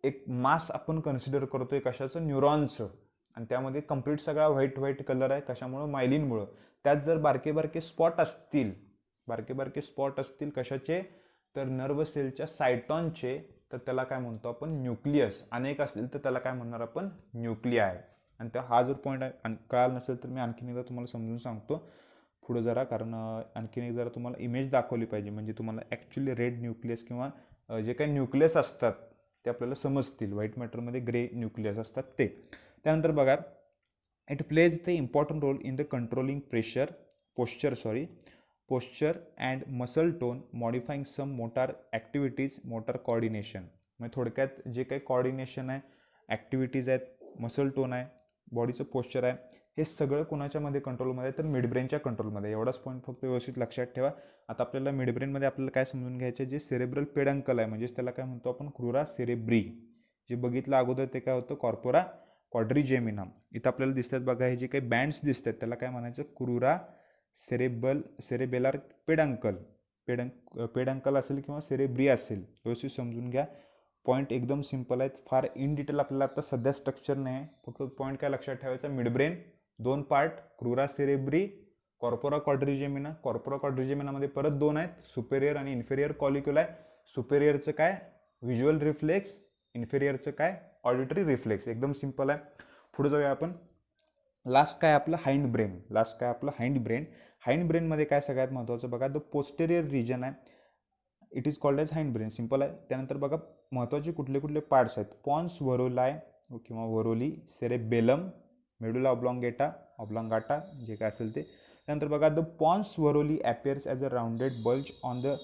एक मास आपण कन्सिडर करतोय कशाचं, न्यूरॉनचं. आणि त्यामध्ये कंप्लीट सगळा व्हाईट कलर आहे. कशामुळं, मायलिनमुळं. त्यात जर बारके स्पॉट असतील, कशाचे तर नर्व सेलच्या सायटॉनचे, तर त्याला काय म्हणतो आपण, न्यूक्लियस. अनेक असतील तर त्याला काय म्हणणार आपण, न्यूक्लियाय. आणि त्या हा जर पॉईंट कळाला नसेल तर मी आणखीन एकदा तुम्हाला समजून सांगतो पुढं जरा, कारण आणखीन एक जरा तुम्हाला इमेज दाखवली पाहिजे, म्हणजे तुम्हाला ॲक्च्युली रेड न्यूक्लियस किंवा जे काही न्यूक्लियस असतात ते आपल्याला समजतील. व्हाईट मॅटरमध्ये ग्रे न्यूक्लियस असतात ते. त्यानंतर बघा, it plays the important role in the controlling posture and muscle tone, modifying some motor activities, motor coordination. म्हणजे थोडक्यात जे काही कॉर्डिनेशन आहे, ॲक्टिव्हिटीज आहेत, मसल टोन आहे, बॉडीचं पोश्चर आहे, हे सगळं कोणाच्या मध्ये कंट्रोलमध्ये आहे तर मिडब्रेनच्या कंट्रोलमध्ये. एवढाच पॉईंट फक्त व्यवस्थित लक्षात ठेवा. आता आपल्याला मिडब्रेनमध्ये आपल्याला काय समजून घ्यायचं, जे सेरेब्रल पेडंकल आहे म्हणजेच त्याला काय म्हणतो आपण, क्रुरा सेरेब्री. जे बघितलं अगोदर ते काय होतं, कॉर्पोरा क्वाड्रिजेमिना. इथं आपल्याला दिसतात बघा, हे जे काही बँड्स दिसतात त्याला काय म्हणायचं, क्रुरा सेरेबेलार पेडंकल असेल किंवा सेरेब्री असेल. व्यवस्थित समजून घ्या. पॉईंट एकदम सिंपल आहेत, फार इन डिटेल आपल्याला आता सध्या स्ट्रक्चर नाही आहे. फक्त पॉईंट काय लक्षात ठेवायचा, midbrain 2 part, crura cerebri, corpora quadrigemina. कॉर्पोरा क्वाड्रिजेमिनामध्ये परत 2 आहेत, सुपेरियर आणि इन्फेरियर कॉलिक्युल आहे. सुपेरियरचं काय, व्हिज्युअल रिफ्लेक्स, इन्फेरियरचं काय, ऑडिटरी रिफ्लेक्स. एकदम सिंपल आहे. पुढे जाऊया आपण. लास्ट काय आपलं, हाइंड ब्रेन. हाइंड ब्रेनमध्ये काय सगळ्यात महत्त्वाचं बघा, द पोस्टेरियर रिजन आहे, it is called as hind brain. Simple आहे. त्यानंतर बघा महत्त्वाचे कुठले पार्ट्स आहेत, पॉन्स वरोलाय किंवा वरोली, सेरेबेलम, मेडुला ऑब्लॉंगाटा जे काय असेल ते. त्यानंतर बघा, the pons varolii appears as a rounded bulge on the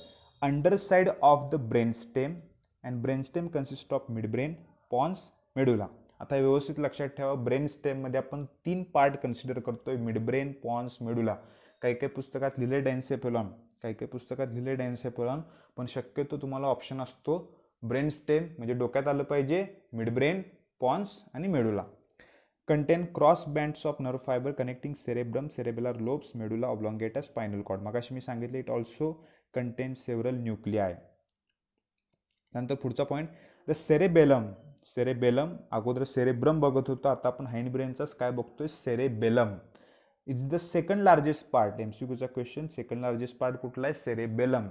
under side of the brain stem and brain stem consist of mid brain, pons, medulla. आता व्यवस्थित लक्षात ठेवा, ब्रेन स्टेममध्ये आपण 3 पार्ट कन्सिडर करतोय, मिड ब्रेन, पॉन्स, मेडुला. काही पुस्तकात लिहिले डेन्सेफेलॉन, पण शक्यतो तुम्हाला ऑप्शन असतो ब्रेन स्टेम, म्हणजे डोक्यात आलं पाहिजे, मिड ब्रेन, पॉन्स आणि medulla. Contain cross bands of nerve fibre connecting cerebrum, cerebellar lobes, medulla oblongata, spinal cord. मगाशी मी सांगितले, it also contain several nuclei. नंतर पुढचा पॉईंट, द सेरेबेलम अगोदर सेरेब्रम बघत होतो, आता आपण हाइंड ब्रेनचाच काय बघतोय, cerebellum is the second largest part. MCQचा क्वेश्चन, सेकंड लार्जेस्ट पार्ट कुठला आहे, cerebellum.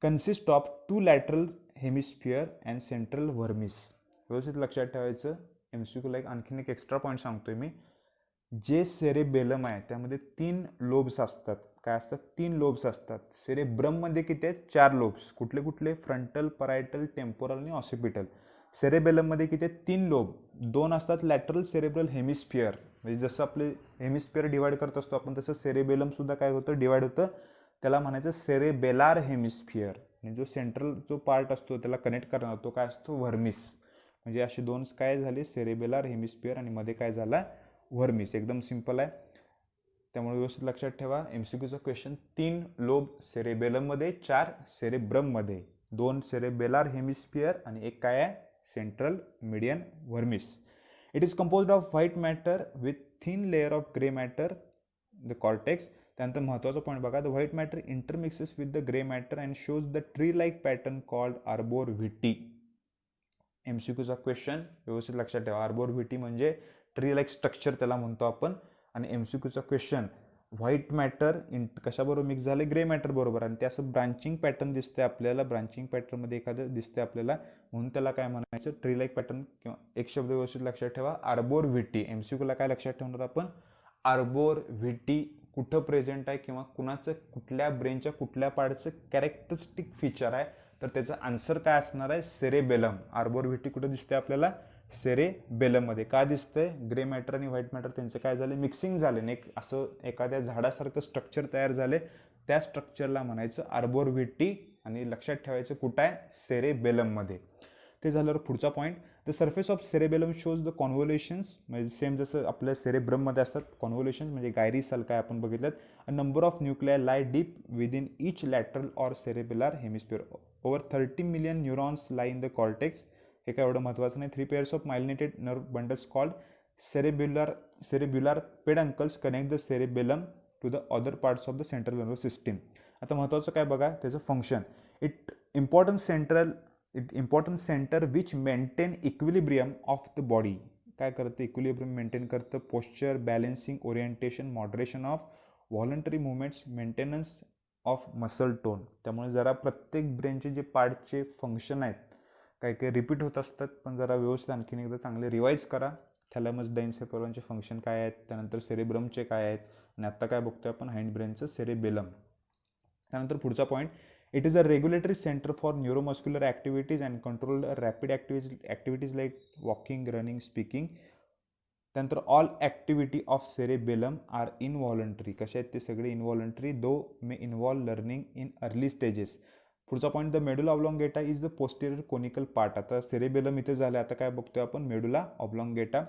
Consist of 2 lateral hemisphere and central vermis. व्यवस्थित लक्षात ठेवायचं. MCQला आणखीन एक एक्स्ट्रा पॉईंट सांगतोय मी. जे सेरेबेलम आहे त्यामध्ये 3 लोब्स असतात. काय असतात, 3 लोब्स असतात. सेरेब्रममध्ये किती आहेत, 4 लोब्स. कुठले, फ्रंटल, परायटल, टेम्पोरल आणि ऑसिपिटल. सेरेबेलममध्ये किती आहेत, 3 लोब. 2 असतात लॅटरल सेरेब्रल हेमिस्फिअर, म्हणजे जसं आपले हेमिस्फिअर डिवाइड करत असतो आपण तसं सेरेबेलम सुद्धा काय होतं, डिवाइड होतं. त्याला म्हणायचं सेरेबेलार हेमिस्फिअर. आणि जो सेंट्रल जो पार्ट असतो त्याला कनेक्ट करणार तो काय असतो, व्हर्मिस. म्हणजे असे दोन काय झाले, सेरेबेलार हेमिस्फिअर आणि मध्ये काय झाला, व्हर्मिस. एकदम सिंपल आहे, त्यामुळे व्यवस्थित लक्षात ठेवा. MCQचा क्वेश्चन 3 लोब सेरेबेलममध्ये, 4 सेरेब्रममध्ये, 2 सेरेबेलार हेमिस्फिअर आणि एक काय आहे, central median vermis. It is composed of white matter with thin layer of grey matter, the cortex. त्यानंतर महत्त्वाचा पॉईंट बघा, the white matter intermixes with the grey matter and shows the tree like pattern called arbor vitae. MCQचा question व्यवस्थित लक्षात ठेवा. आर्बोर व्हिटी म्हणजे tree like structure त्याला म्हणतो आपण. आणि MCQचा क्वेश्चन, व्हाईट मॅटर कशाबरोबर मिक्स झाले, ग्रे मॅटर बरोबर, आणि ते असं ब्रांचिंग पॅटर्न दिसते आपल्याला, ब्रांचिंग पॅटर्नमध्ये एखादं दिसते आपल्याला, म्हणून त्याला काय म्हणायचं, ट्री लाईक पॅटर्न. किंवा एक शब्द व्यवस्थित लक्षात ठेवा, आर्बोर व्हिटी. MCQला काय लक्षात ठेवणार आपण, आर्बोर व्हिटी कुठं प्रेझेंट आहे किंवा कुणाचं कुठल्या ब्रेनच्या कुठल्या पार्टचं कॅरेक्टरिस्टिक फीचर आहे, तर त्याचं आन्सर काय असणार आहे, सेरेबेलम. आर्बोर व्हिटी कुठं दिसते आपल्याला, सेरेबेलममध्ये. का दिसतंय, ग्रे मॅटर आणि व्हाईट मॅटर त्यांचे काय झाले, मिक्सिंग झाले, एक असं एखाद्या झाडासारखं स्ट्रक्चर तयार झाले, त्या स्ट्रक्चरला म्हणायचं आर्बोर व्हिटी. आणि लक्षात ठेवायचं कुठं आहे, सेरेबेलममध्ये. ते झाल्यावर पुढचा point, the surface of cerebellum shows the convolutions, म्हणजे सेम जसं आपल्या सेरेब्रममध्ये असतात कॉन्व्होल्युशन्स, म्हणजे गायरीसल काय आपण बघितलं. A number of nuclei lie deep within each lateral or cerebellar hemisphere. Over 30 million neurons lie in the cortex. हे काय एवढं महत्त्वाचं नाही. 3 pairs of myelinated nerve bundles called cerebellar peduncles connect the cerebellum to the other parts of the central nervous system. आता महत्त्वाचं काय बघा, त्याचं function. Important centre which maintain equilibrium of the body. काय करतं, इक्विलिब्रियम मेंटेन करतं, posture, balancing, orientation, moderation of voluntary movements, maintenance of muscle tone. त्यामुळे जरा प्रत्येक ब्रेनचे जे पार्टचे फंक्शन आहेत काही काही रिपीट होत असतात, पण जरा व्यवस्थित आणखीन एकदा चांगले रिवाईज करा. थॅलॅमस डायन्सेफेलॉनचे फंक्शन काय आहेत, त्यानंतर सेरेब्रमचे काय आहेत, आणि आत्ता काय बघतोय आपण, हाइंड ब्रेनचं सेरेबेलम. त्यानंतर पुढचा point, it is a regulatory centre for neuromuscular activities and control rapid activities like walking, running, speaking. त्यानंतर all activity of cerebellum are involuntary. कसे आहेत ते सगळे, involuntary, though may involve learning in early stages. पुढचा point, the medulla oblongata is the posterior conical part. आता cerebellum इथे झालं, आता काय बघतोय आपण, medulla oblongata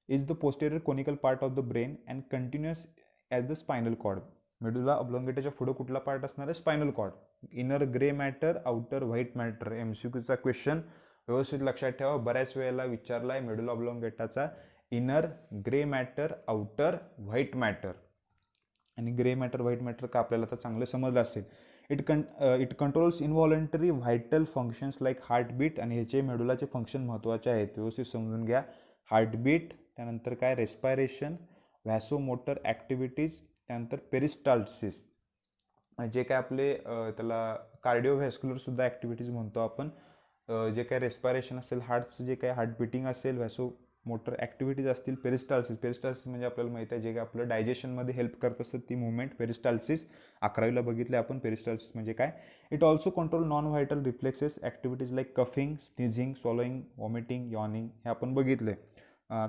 is the posterior conical part of the brain and continuous as the spinal cord. Medulla ऑब्लॉंगेटाच्या पुढे कुठला पार्ट असणार आहे, spinal cord. Inner grey matter, outer white matter. MCQचा क्वेश्चन व्यवस्थित लक्षात ठेवा, बऱ्याच वेळेला विचारला आहे मेडुला ऑब्लॉंगेटाचा. Inner grey matter, outer white matter. आणि ग्रे मॅटर व्हाईट मॅटर का आपल्याला तर चांगलं समजलं असेल. It controls involuntary vital functions like heartbeat. आणि ह्याचे मेडुलाचे फंक्शन महत्त्वाचे आहेत, व्यवस्थित समजून घ्या. हार्टबीट, त्यानंतर काय, रेस्पायरेशन, व्हॅसोमोटर ॲक्टिव्हिटीज, त्यानंतर पेरिस्टाल्सिस, जे काय आपले त्याला कार्डिओव्हॅस्क्युलर सुद्धा ॲक्टिव्हिटीज म्हणतो आपण. जे काय रेस्पायरेशन असेल, हार्टचं जे काय हार्ट बिटिंग असेल, व्हॅसोमोटर ॲक्टिव्हिटीज असतील, पेरिस्टाल्सिस म्हणजे आपल्याला माहिती आहे जे काय आपलं डायजेशनमध्ये हेल्प करत असतं ती मुवमेंट, पेरिस्टाल्सिस. 11वीला बघितले आपण पेरिस्टाल्सिस म्हणजे काय. It also control non vital reflexes activities like coughing, sneezing, swallowing, vomiting, yawning. हे आपण बघितले.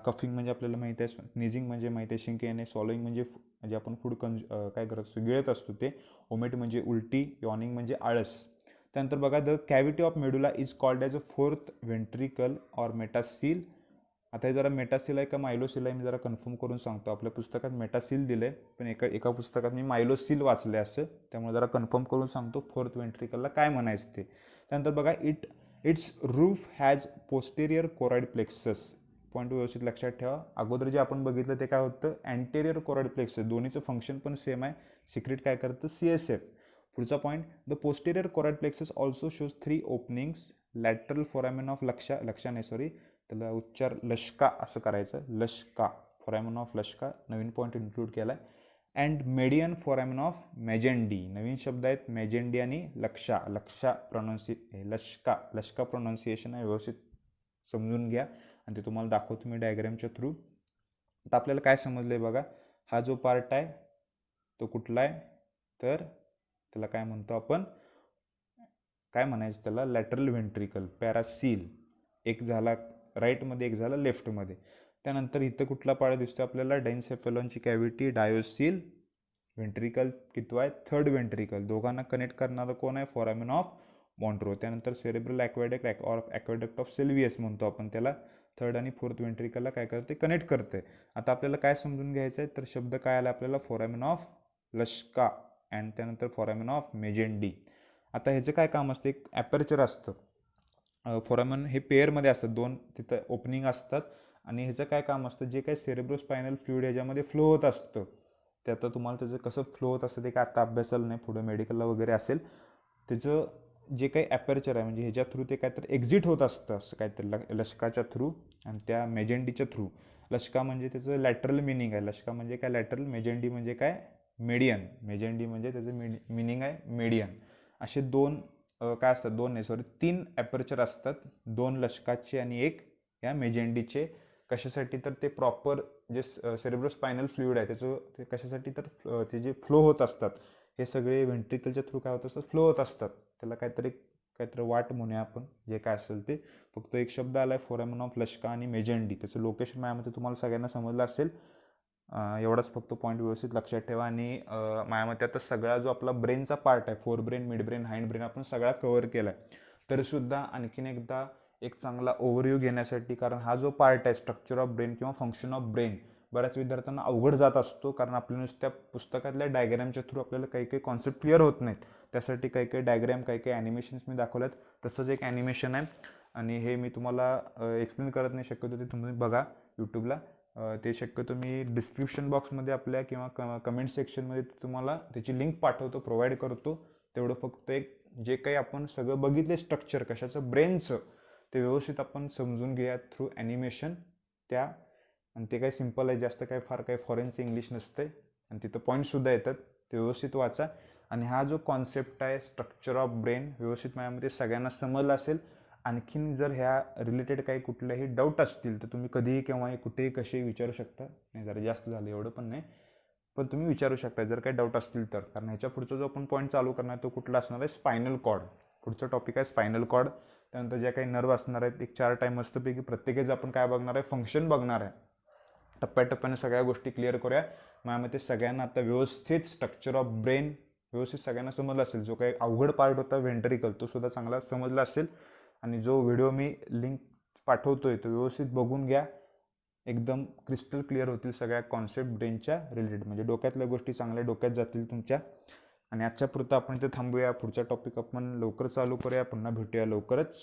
कफिंग म्हणजे आपल्याला माहिती आहे, स्निझिंग म्हणजे माहिती आहे शिंक येणे, स्वॉलोईंग म्हणजे आपण फूड काय करत असतो, गिळत असतो ते, ओमेट म्हणजे उलटी, यॉनिंग म्हणजे आळस. त्यानंतर बघा, the cavity of medulla is called as a fourth ventricle or metacoel. आता हे जरा मेटासील आहे का मायलोसील आहे मी जरा कन्फर्म करून सांगतो. आपल्या पुस्तकात मेटासील दिलं आहे, पण एका पुस्तकात मी मायलोसील वाचलं असं, त्यामुळे जरा कन्फर्म करून सांगतो फोर्थ व्हेंट्रिकलला काय म्हणायचं ते. त्यानंतर बघा, it's roof has posterior choroid plexus. Point व्यवस्थित लक्षात ठेवा. अगोदर जे आपण बघितलं ते काय होतं, अँटेरियर कोरॉइड प्लेक्सस. दोन्हीचं फंक्शन पण सेम आहे. सिक्रेट काय करतं, CSF. पुढचा point, the posterior choroid plexus also shows 3 openings. Lateral foramen of लक्षा नाही सॉरी, त्याला उच्चार लष्का असं करायचं, लष्का, फोरामेन ऑफ लष्का, नवीन पॉईंट इन्क्लूड केला आहे. And median foramen of Magendie. नवीन शब्द आहेत, मेजेंडी आणि लक्षा लष्का प्रोनाऊन्सिएशन आहे, व्यवस्थित समजून घ्या आणि ते तुम्हाला दाखवतो मी डायग्रामच्या थ्रू. आता आपल्याला काय समजलं आहे बघा, हा जो पार्ट आहे तो कुठला आहे, तर त्याला काय म्हणतो आपण, काय म्हणायचं त्याला, लॅटरल व्हेंट्रिकल, पॅरासील. एक झाला राईटमध्ये, एक झाला लेफ्टमध्ये. त्यानंतर इथं कुठला पार्ट दिसतो आपल्याला, डायन्सेफेलॉनची कॅव्हिटी, डायोसील. व्हेंट्रिकल कितवा आहे, थर्ड व्हेंट्रिकल. दोघांना कनेक्ट करणारं कोण आहे, फोरामेन ऑफ मॉन्ट्रो. त्यानंतर सेरेब्रल ॲक्वायडक्ट ऑर ॲक्वायडक्ट ऑफ सेल्वियस म्हणतो आपण त्याला. थर्ड आणि फोर्थ वेंट्रिकलला काय करते, कनेक्ट करते. आता आपल्याला काय समजून घ्यायचं आहे, तर शब्द काय आला आपल्याला, फोरामेन ऑफ लश्का अँड त्यानंतर फोरामेन ऑफ मेजेंडी. आता ह्याचं काय काम असतं, एक ॲपर्चर असतं. फोरामेन हे पेअरमध्ये असतात, दोन तिथं ओपनिंग असतात. आणि ह्याचं काय काम असतं, जे काही सेरेब्रोस्पायनल फ्लुइड ह्याच्यामध्ये फ्लो होत असतं, ते आता तुम्हाला त्याचं कसं फ्लो होत असतं ते काय आता अभ्यासाला नाही, पुढं मेडिकलला वगैरे असेल. त्याचं जे काही ॲपर्चर आहे म्हणजे ह्याच्या थ्रू ते काहीतरी एक्झिट होत असतं असं काहीतरी लश्काच्या थ्रू आणि त्या मेजेंडीच्या थ्रू. लश्का म्हणजे त्याचं लॅटरल मिनिंग आहे, लश्का म्हणजे काय लॅटरल, मेजेंडी म्हणजे काय मेडियन, मेजेंडी म्हणजे त्याचं मिनिंग आहे मेडियन. असे दोन काय असतात, दोन नाही सॉरी 3 ॲपर्चर असतात, 2 लश्काचे आणि 1 या मेजेंडीचे. कशासाठी, तर ते प्रॉपर जे सेरेब्रोस्पायनल फ्लुइड आहे त्याचं ते कशासाठी, तर ते जे फ्लो होत असतात हे सगळे व्हेंट्रिकलच्या थ्रू काय होत असतात, फ्लो होत असतात. त्याला काहीतरी वाट म्हणूया आपण, जे काय असेल ते. फक्त एक शब्द आला आहे फोरामेन ऑफ लश्का आणि मेजेंडी, त्याचं लोकेशन माझ्यामध्ये तुम्हाला सगळ्यांना समजलं असेल. एवढाच फक्त पॉईंट व्यवस्थित लक्षात ठेवा. आणि माझ्यामध्ये आता सगळा जो आपला ब्रेनचा पार्ट आहे, fore brain, mid brain, hind brain, आपण सगळा कव्हर केला आहे. तरीसुद्धा आणखीन एकदा एक चांगला ओव्हरव्ह्यू घेण्यासाठी, कारण हा जो पार्ट आहे स्ट्रक्चर ऑफ ब्रेन किंवा फंक्शन ऑफ ब्रेन, बऱ्याच विद्यार्थ्यांना अवघड जात असतो, कारण आपल्या नुसत्या पुस्तकातल्या डायग्रॅमच्या थ्रू आपल्याला काही काही कॉन्सेप्ट क्लिअर होत नाहीत. त्यासाठी काही काही डायग्रॅम, काही काही ॲनिमेशन्स मी दाखवल्यात. तसंच एक ॲनिमेशन आहे आणि हे मी तुम्हाला एक्सप्लेन करत नाही शक्यतो, ते तुम्ही बघा यूट्यूबला. ते शक्यतो मी डिस्क्रिप्शन बॉक्समध्ये आपल्या किंवा कमेंट सेक्शनमध्ये तुम्हाला त्याची लिंक पाठवतो, प्रोव्हाइड करतो. तेवढं फक्त एक जे काही आपण सगळं बघितले स्ट्रक्चर कशाचं, ब्रेनचं, ते व्यवस्थित आपण समजून घ्या थ्रू ॲनिमेशन त्या. आणि ते काही सिम्पल आहे, जास्त काही फार काही फॉरेनचं इंग्लिश नसते आणि तिथं पॉईंटसुद्धा येतात, ते व्यवस्थित वाचा. आणि हा जो कॉन्सेप्ट आहे स्ट्रक्चर ऑफ ब्रेन व्यवस्थित माझ्यामध्ये सगळ्यांना समजला असेल. आणखीन जर ह्या रिलेटेड काही कुठलेही डाऊट असतील तर तुम्ही कधीही केव्हाही कुठेही कसेही विचारू शकता. नाही जरा जास्त झालं एवढं पण नाही, पण तुम्ही विचारू शकता जर काही डाऊट असतील तर. कारण ह्याच्या पुढचा जो आपण पॉईंट चालू करणार तो कुठला असणार आहे, स्पायनल कॉर्ड. पुढचा टॉपिक आहे स्पायनल कॉर्ड. त्यानंतर ज्या काही नर्व असणार आहेत, एक 4 टाईम मस्तपैकी प्रत्येकच आपण काय बघणार आहे, फंक्शन बघणार आहे. टप्प्याटप्प्याने सगळ्या गोष्टी क्लिअर करूया. माझ्यामध्ये सगळ्यांना आता व्यवस्थित स्ट्रक्चर ऑफ ब्रेन व्यवस्थित सगळ्यांना समजला असेल. जो काही अवघड पार्ट होता व्हेंट्रिकल, तो सुद्धा चांगला समजला असेल. आणि जो व्हिडिओ मी लिंक पाठवतोय तो व्यवस्थित बघून घ्या, एकदम क्रिस्टल क्लिअर होतील सगळ्या कॉन्सेप्ट ब्रेनच्या रिलेटेड. म्हणजे डोक्यातल्या गोष्टी चांगल्या डोक्यात जातील तुमच्या. आणि आजच्या पुरतं आपण इथे थांबूया. पुढचा टॉपिक आपण लवकर चालू करूया. पुन्हा भेटूया लवकरच.